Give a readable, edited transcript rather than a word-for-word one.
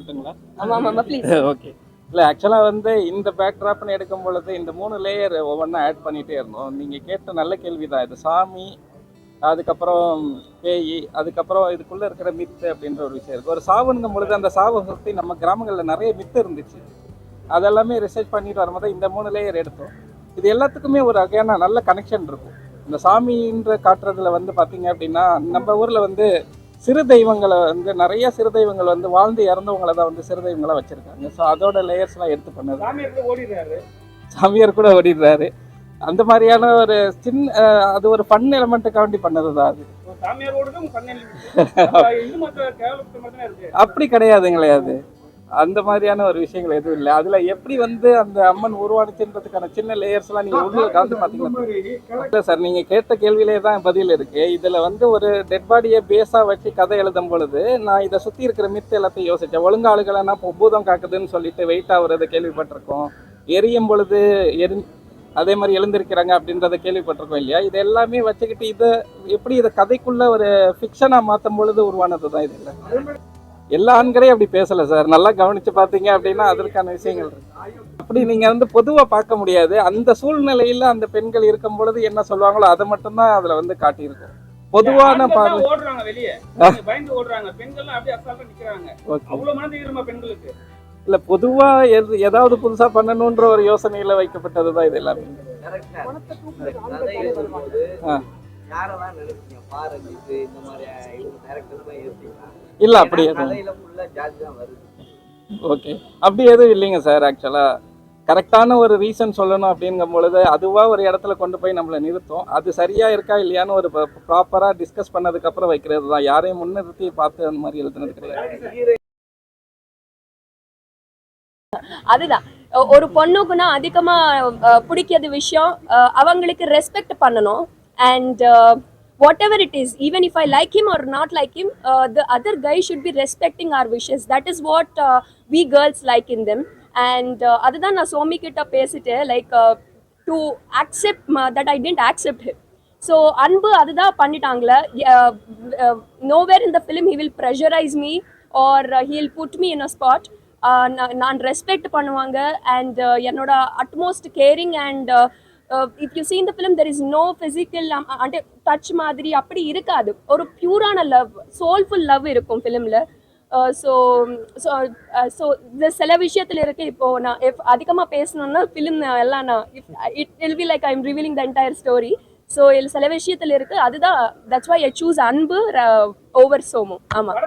சொல்லட்டுங்களா? ஆமா please. Okay. இல்லை ஆக்சுவலாக வந்து இந்த பேக்ட்ராப்னு எடுக்கும் பொழுது இந்த 3 லேயர் ஒவ்வொன்றா ஆட் பண்ணிகிட்டே இருந்தோம். நீங்கள் கேட்ட நல்ல கேள்வி தான் இது. சாமி, அதுக்கப்புறம் பேய், அதுக்கப்புறம் இதுக்குள்ளே இருக்கிற மித்து அப்படின்ற ஒரு விஷயம் இருக்குது. ஒரு சாவுங்கும் பொழுது அந்த சாவை சுற்றி நம்ம கிராமங்களில் நிறைய மித்து இருந்துச்சு. அதெல்லாமே ரிசர்ச் பண்ணிட்டு வரும்போது இந்த 3 லேயர் எடுத்தோம். இது எல்லாத்துக்குமே ஒரு வகையான நல்ல கனெக்ஷன் இருக்கும். இந்த சாமின்ற காட்டுறதுல வந்து பார்த்தீங்க அப்படின்னா நம்ம ஊரில் வந்து சிறு தெய்வங்களை வந்து நிறைய சிறு தெய்வங்கள் வந்து வாழ்ந்து இறந்தவங்களை தான் வந்து சிறு தெய்வங்களாக வச்சுருக்காங்க. ஸோ அதோட லேயர்ஸ்லாம் எடுத்து பண்ணது. சாமியார் கூட ஓடிடுறாரு. அந்த மாதிரியான ஒரு அது ஒரு ஃபன் எலமெண்ட்டுக்காண்டி பண்ணது தான் அது. அப்படி கிடையாதுங்களே அது. அந்த மாதிரியான ஒரு விஷயங்கள் எதுவும் இல்லை. அதுல எப்படி வந்து அந்த அம்மன் உருவானுச்சுன்றதுக்கான சின்ன லேயர்ஸ் எல்லாம் நீங்க உள்ள கலந்து பாத்தீங்கன்னா சார், நீங்க கேட்ட கேள்வியிலே தான் பதில் இருக்கு. இதுல வந்து ஒரு டெட் பாடியை பேஸா வச்சு கதை எழுதும் பொழுது நான் இதை சுத்தி இருக்கிற மித்து எல்லாத்தையும் யோசிச்சேன். ஒழுங்காளுகளா பூதம் காக்குதுன்னு சொல்லிட்டு வெயிட் ஆகுறத கேள்விப்பட்டிருக்கோம். எரியும் பொழுது அதே மாதிரி எழுந்திருக்கிறாங்க அப்படின்றத கேள்விப்பட்டிருக்கோம் இல்லையா? இது எல்லாமே வச்சுக்கிட்டு இதை எப்படி இதை கதைக்குள்ள ஒரு ஃபிக்ஷனா மாற்றும் பொழுது உருவானது தான் இது. இல்லை எல்லா ஆண்களையும் அப்படி பேசல சார். நல்லா கவனிச்சு பார்த்தீங்க அப்படின்னா அதற்கான விஷயங்கள் இருக்கு. அப்படி நீங்க வந்து பொதுவா பார்க்க முடியாது. அந்த சூழ்நிலையில அந்த பெண்கள் இருக்கும் பொழுது என்ன சொல்லுவாங்களோ அதை மட்டும்தான் அதுல வந்து காட்டியிருக்கும். பொதுவான பார்வை ஓடுறாங்க வெளியே, பயந்து ஓடுறாங்க, பெண்கள் அப்படியே அசால்ட்டா நிக்கிறாங்க. அவ்வளவு மனது ஈரமா பெண்களுக்கு இல்ல, பொதுவா ஏதாவது புதுசா பண்ணணும்ன்ற ஒரு யோசனையில வைக்கப்பட்டதுதான் இது எல்லாமே. இல்ல அப்படி ஓகே, அப்படி எதுவும் இல்லைங்க சார். ஆக்சுவலா கரெக்டான ஒரு ரீசன் சொல்லணும் அப்படிங்கும் பொழுது அதுவா ஒரு இடத்துல கொண்டு போய் நம்மளை நிறுத்தும். அது சரியா இருக்கா இல்லையான்னு ஒரு ப்ராப்பரா டிஸ்கஸ் பண்ணதுக்கு அப்புறம் வைக்கிறது தான். யாரையும் முன்னிறுத்தி பார்த்து அந்த மாதிரி எழுதுனது கிடையாது. அதுதான் ஒரு பொண்ணுக்குன்னா அதிகமா பிடிக்காத விஷயம், அவங்களுக்கு ரெஸ்பெக்ட் பண்ணணும். And whatever it is, even if I like him or not like him, the other guy should be respecting our wishes. That is what we girls like in them. And அதுதான் நான் சோமி கிட்ட பேசிட்டு like to accept that I didn't accept him. So அன்பு அதுதான் பண்ணிட்டாங்களே. nowhere in the film he will pressurize me or he'll put me in a spot. நான் respect பண்ணுவாங்க. And என்னோட utmost caring. And if you see in the film there is no physical అంటే touch மாதிரி அப்படி இருக்காது. ஒரு பியூரான love, soulful love இருக்கும் ஃபிலிமில். ஸோ ஸோ ஸோ இது சில விஷயத்தில் இருக்குது. இப்போது நான் அதிகமாக பேசணுன்னா ஃபிலிம் எல்லாம் நான் it will be like I am revealing the entire story. So சில விஷயத்தில் இருக்குது. அதுதான் தட்ஸ் வை ஐ சூஸ் அன்பு ஓவர் சோமு. ஆமாம்.